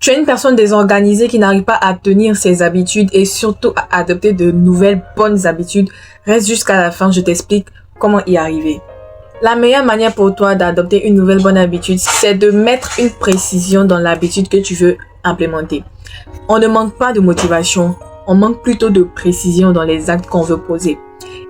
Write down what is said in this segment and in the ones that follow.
Tu es une personne désorganisée qui n'arrive pas à tenir ses habitudes et surtout à adopter de nouvelles bonnes habitudes. Reste jusqu'à la fin, je t'explique comment y arriver. La meilleure manière pour toi d'adopter une nouvelle bonne habitude, c'est de mettre une précision dans l'habitude que tu veux implémenter. On ne manque pas de motivation, on manque plutôt de précision dans les actes qu'on veut poser.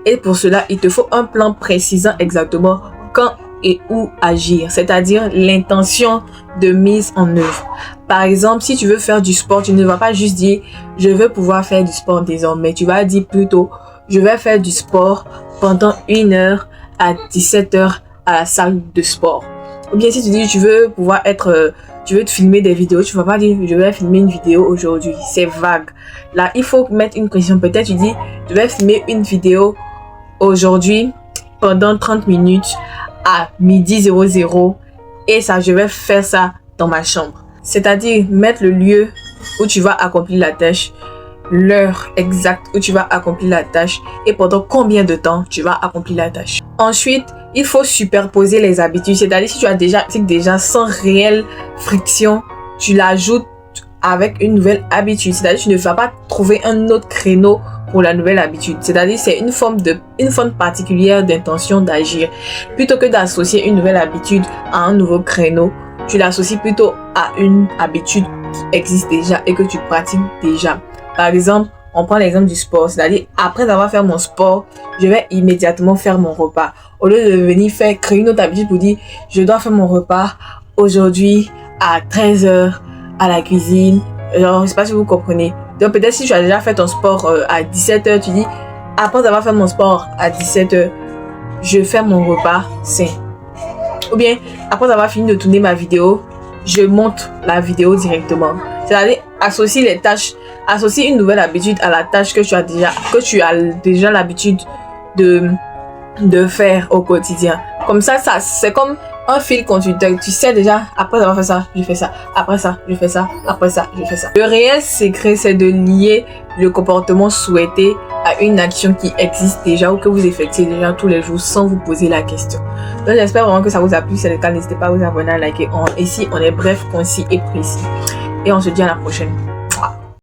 Et pour cela, il te faut un plan précisant exactement quand et où agir, c'est-à-dire l'intention de mise en œuvre. Par exemple, si tu veux faire du sport, tu ne vas pas juste dire « je veux pouvoir faire du sport désormais ». Tu vas dire plutôt « je vais faire du sport pendant 1 heure à 17 heures à la salle de sport ». Ou bien si tu dis « tu veux te filmer des vidéos », tu ne vas pas dire « je vais filmer une vidéo aujourd'hui ». C'est vague. Là, il faut mettre une pression. Peut-être tu dis « je vais filmer une vidéo aujourd'hui pendant 30 minutes à 12h00 et ça, je vais faire ça dans ma chambre ». C'est-à-dire mettre le lieu où tu vas accomplir la tâche, l'heure exacte où tu vas accomplir la tâche et pendant combien de temps tu vas accomplir la tâche. Ensuite, il faut superposer les habitudes. C'est-à-dire si tu as déjà sans réelle friction, tu l'ajoutes avec une nouvelle habitude. C'est-à-dire tu ne vas pas trouver un autre créneau pour la nouvelle habitude. C'est-à-dire c'est une forme particulière d'intention d'agir. Plutôt que d'associer une nouvelle habitude à un nouveau créneau, tu l'associes plutôt à une habitude qui existe déjà et que tu pratiques déjà. Par exemple, on prend l'exemple du sport. C'est-à-dire, après avoir fait mon sport, je vais immédiatement faire mon repas. Au lieu de venir créer une autre habitude pour dire, je dois faire mon repas aujourd'hui à 13h à la cuisine. Alors, je sais pas si vous comprenez. Donc, peut-être si tu as déjà fait ton sport à 17h, tu dis, après avoir fait mon sport à 17h, je fais mon repas sain. Ou bien, après avoir fini de tourner ma vidéo, je monte la vidéo directement. C'est-à-dire, associe les tâches, associe une nouvelle habitude à la tâche que tu as déjà l'habitude de faire au quotidien. Comme ça, c'est comme un fil conducteur. Tu sais déjà, après avoir fait ça, je fais ça. Après ça, je fais ça. Après ça, je fais ça. Le réel secret, c'est de lier le comportement souhaité à une action qui existe déjà ou que vous effectuez déjà tous les jours sans vous poser la question. Donc, j'espère vraiment que ça vous a plu. Si c'est le cas, n'hésitez pas à vous abonner, à liker. Ici, on est bref, concis et précis. Et on se dit à la prochaine.